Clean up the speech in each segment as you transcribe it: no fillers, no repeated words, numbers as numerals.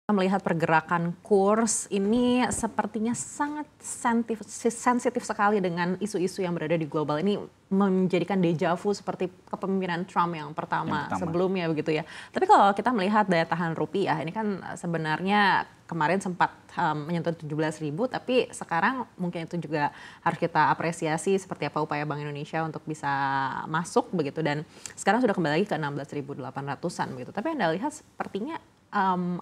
Melihat pergerakan kurs ini sepertinya sangat sensitif sekali dengan isu-isu yang berada di global ini menjadikan deja vu seperti kepemimpinan Trump yang pertama sebelumnya begitu ya. Tapi kalau kita melihat daya tahan rupiah ini kan sebenarnya kemarin sempat menyentuh 17.000 tapi sekarang mungkin itu juga harus kita apresiasi seperti apa upaya Bank Indonesia untuk bisa masuk begitu dan sekarang sudah kembali lagi ke 16.800-an begitu. Tapi Anda lihat sepertinya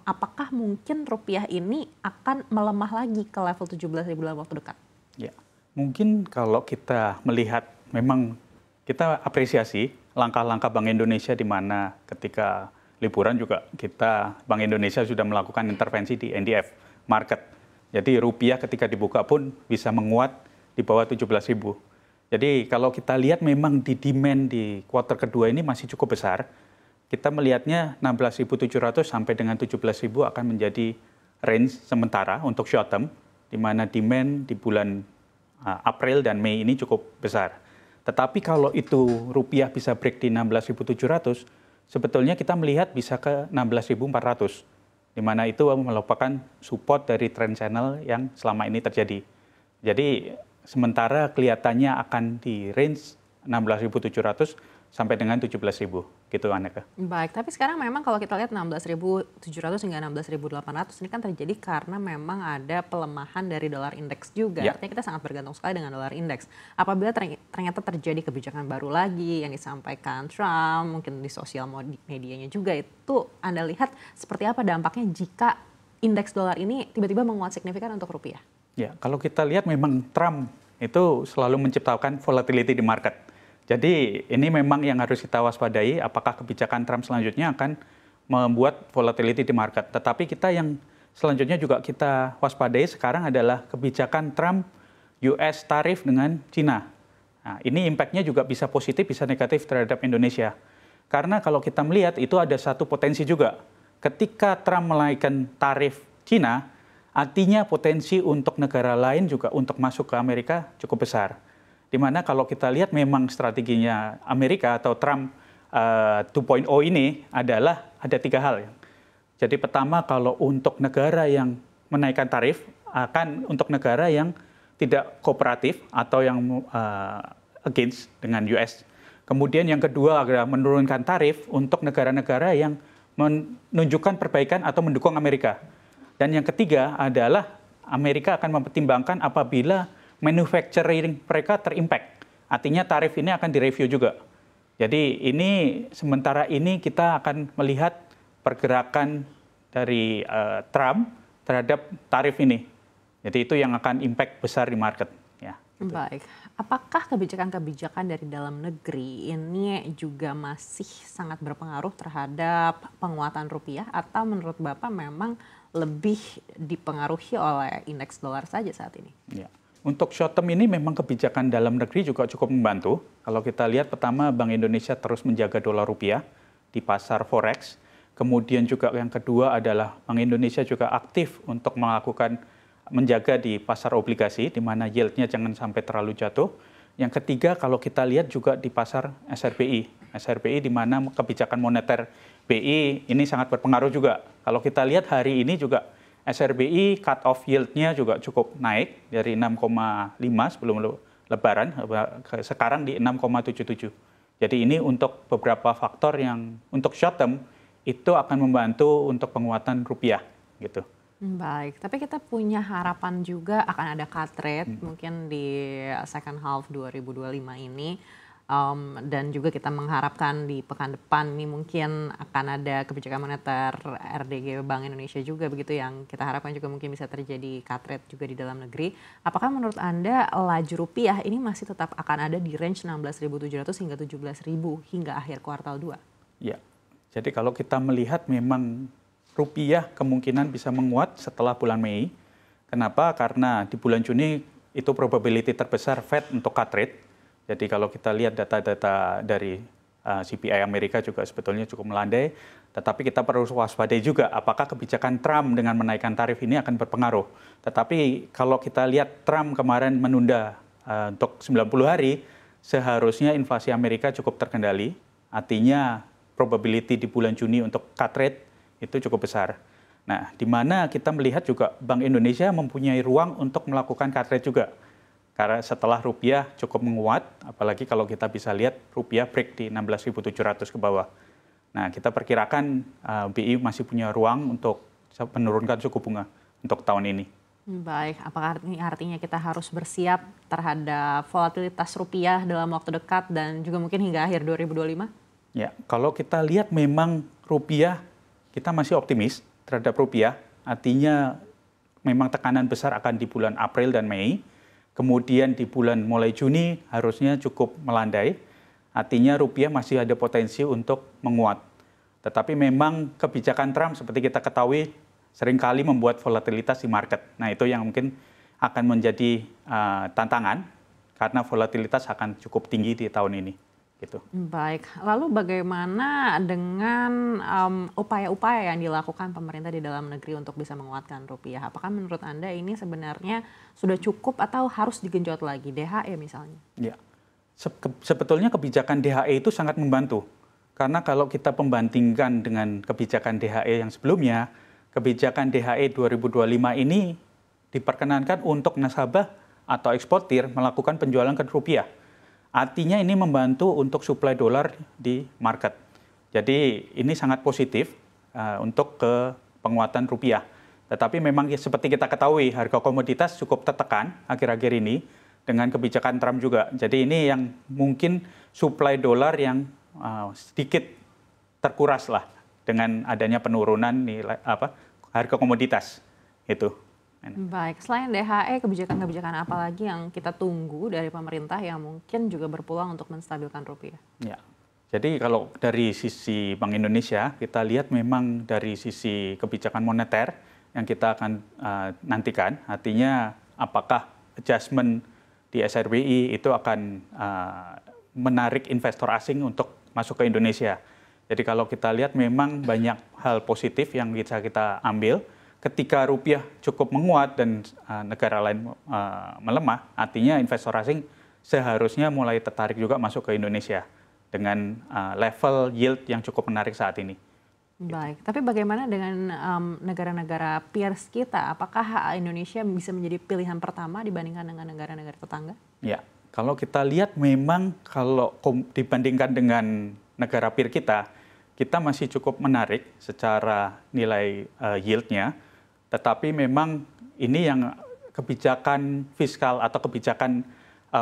apakah mungkin rupiah ini akan melemah lagi ke level 17.000 dalam waktu dekat? Ya, mungkin kalau kita melihat memang kita apresiasi langkah-langkah Bank Indonesia di mana ketika liburan juga Bank Indonesia sudah melakukan intervensi di NDF market. Jadi rupiah ketika dibuka pun bisa menguat di bawah 17.000. Jadi kalau kita lihat memang di demand di kuartal kedua ini masih cukup besar. Kita melihatnya 16.700 sampai dengan 17.000 akan menjadi range sementara untuk short term, di mana demand di bulan April dan Mei ini cukup besar. Tetapi kalau itu rupiah bisa break di 16.700, sebetulnya kita melihat bisa ke 16.400, di mana itu merupakan support dari trend channel yang selama ini terjadi. Jadi sementara kelihatannya akan di range 16.700 sampai dengan 17.000 gitu Aneka. Baik, tapi sekarang memang kalau kita lihat 16.700 hingga 16.800 ini kan terjadi karena memang ada pelemahan dari dolar indeks juga. Ya. Artinya kita sangat bergantung sekali dengan dolar indeks. Apabila ternyata terjadi kebijakan baru lagi yang disampaikan Trump, mungkin di sosial medianya juga itu Anda lihat seperti apa dampaknya jika indeks dolar ini tiba-tiba menguat signifikan untuk rupiah? Ya, kalau kita lihat memang Trump itu selalu menciptakan volatility di market. Jadi ini memang yang harus kita waspadai, apakah kebijakan Trump selanjutnya akan membuat volatility di market. Tetapi kita yang selanjutnya juga kita waspadai sekarang adalah kebijakan Trump US tarif dengan Cina. Nah, ini impact-nya juga bisa positif, bisa negatif terhadap Indonesia. Karena kalau kita melihat itu ada satu potensi juga. Ketika Trump menaikkan tarif Cina, artinya potensi untuk negara lain juga untuk masuk ke Amerika cukup besar. Dimana kalau kita lihat memang strateginya Amerika atau Trump 2.0 ini adalah ada tiga hal. Jadi pertama kalau untuk negara yang menaikkan tarif akan untuk negara yang tidak kooperatif atau yang against dengan US. Kemudian yang kedua adalah menurunkan tarif untuk negara-negara yang menunjukkan perbaikan atau mendukung Amerika. Dan yang ketiga adalah Amerika akan mempertimbangkan apabila manufacturing mereka terimpact. Artinya tarif ini akan direview juga. Jadi ini sementara ini kita akan melihat pergerakan dari Trump terhadap tarif ini. Jadi itu yang akan impact besar di market. Ya, gitu. Baik, apakah kebijakan-kebijakan dari dalam negeri ini juga masih sangat berpengaruh terhadap penguatan rupiah atau menurut Bapak memang lebih dipengaruhi oleh indeks dolar saja saat ini? Ya. Untuk short term ini memang kebijakan dalam negeri juga cukup membantu. Kalau kita lihat pertama Bank Indonesia terus menjaga dolar rupiah di pasar forex. Kemudian juga yang kedua adalah Bank Indonesia juga aktif untuk menjaga di pasar obligasi di mana yield-nya jangan sampai terlalu jatuh. Yang ketiga kalau kita lihat juga di pasar SRBI. SRBI di mana kebijakan moneter BI ini sangat berpengaruh juga. Kalau kita lihat hari ini juga SRBI cut off yield-nya juga cukup naik dari 6,5 sebelum lebaran, sekarang di 6,77. Jadi ini untuk beberapa faktor yang untuk short term itu akan membantu untuk penguatan rupiah gitu. Baik, tapi kita punya harapan juga akan ada cut rate mungkin di second half 2025 ini. Dan juga kita mengharapkan di pekan depan ini mungkin akan ada kebijakan moneter RDG Bank Indonesia juga begitu yang kita harapkan juga mungkin bisa terjadi cut rate juga di dalam negeri. Apakah menurut Anda laju rupiah ini masih tetap akan ada di range 16.700 hingga 17.000 hingga akhir kuartal 2? Ya, jadi kalau kita melihat memang rupiah kemungkinan bisa menguat setelah bulan Mei. Kenapa? Karena di bulan Juni itu probability terbesar Fed untuk cut rate. Jadi kalau kita lihat data-data dari CPI Amerika juga sebetulnya cukup melandai, tetapi kita perlu waspadai juga apakah kebijakan Trump dengan menaikkan tarif ini akan berpengaruh. Tetapi kalau kita lihat Trump kemarin menunda untuk 90 hari, seharusnya inflasi Amerika cukup terkendali, artinya probability di bulan Juni untuk cut rate itu cukup besar. Nah, di mana kita melihat juga Bank Indonesia mempunyai ruang untuk melakukan cut rate juga. Karena setelah rupiah cukup menguat, apalagi kalau kita bisa lihat rupiah break di 16.700 ke bawah. Nah, kita perkirakan BI masih punya ruang untuk menurunkan suku bunga untuk tahun ini. Baik, apakah ini artinya kita harus bersiap terhadap volatilitas rupiah dalam waktu dekat dan juga mungkin hingga akhir 2025? Ya, kalau kita lihat memang rupiah, kita masih optimis terhadap rupiah, artinya memang tekanan besar akan di bulan April dan Mei, kemudian di bulan mulai Juni harusnya cukup melandai, artinya rupiah masih ada potensi untuk menguat. Tetapi memang kebijakan Trump seperti kita ketahui seringkali membuat volatilitas di market. Nah, itu yang mungkin akan menjadi tantangan karena volatilitas akan cukup tinggi di tahun ini. Gitu. Baik, lalu bagaimana dengan upaya-upaya yang dilakukan pemerintah di dalam negeri untuk bisa menguatkan rupiah? Apakah menurut Anda ini sebenarnya sudah cukup atau harus digenjot lagi, DHE misalnya? Ya, sebetulnya kebijakan DHE itu sangat membantu. Karena kalau kita membandingkan dengan kebijakan DHE yang sebelumnya, kebijakan DHE 2025 ini diperkenankan untuk nasabah atau eksportir melakukan penjualan ke rupiah. Artinya ini membantu untuk suplai dolar di market. Jadi ini sangat positif untuk ke penguatan rupiah. Tetapi memang seperti kita ketahui harga komoditas cukup tertekan akhir-akhir ini dengan kebijakan Trump juga. Jadi ini yang mungkin suplai dolar yang sedikit terkuras lah dengan adanya penurunan nilai harga komoditas itu. Baik, selain DHE, kebijakan-kebijakan apa lagi yang kita tunggu dari pemerintah yang mungkin juga berpeluang untuk menstabilkan rupiah? Ya, jadi kalau dari sisi Bank Indonesia, kita lihat memang dari sisi kebijakan moneter yang kita akan nantikan, artinya apakah adjustment di SRBI itu akan menarik investor asing untuk masuk ke Indonesia. Jadi kalau kita lihat memang banyak hal positif yang bisa kita ambil. Ketika rupiah cukup menguat dan negara lain melemah, artinya investor asing seharusnya mulai tertarik juga masuk ke Indonesia dengan level yield yang cukup menarik saat ini. Baik, tapi bagaimana dengan negara-negara peers kita? Apakah Indonesia bisa menjadi pilihan pertama dibandingkan dengan negara-negara tetangga? Ya, kalau kita lihat memang kalau dibandingkan dengan negara peer kita masih cukup menarik secara nilai yield-nya. Tetapi memang ini yang kebijakan fiskal atau kebijakan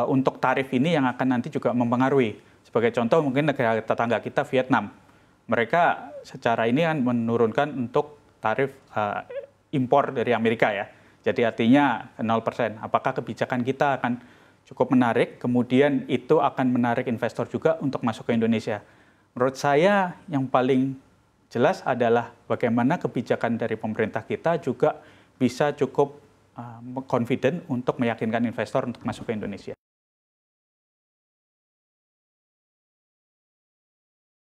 untuk tarif ini yang akan nanti juga mempengaruhi. Sebagai contoh mungkin negara tetangga kita Vietnam. Mereka secara ini kan menurunkan untuk tarif impor dari Amerika ya. Jadi artinya 0%. Apakah kebijakan kita akan cukup menarik, kemudian itu akan menarik investor juga untuk masuk ke Indonesia. Menurut saya yang paling jelas adalah bagaimana kebijakan dari pemerintah kita juga bisa cukup confident untuk meyakinkan investor untuk masuk ke Indonesia.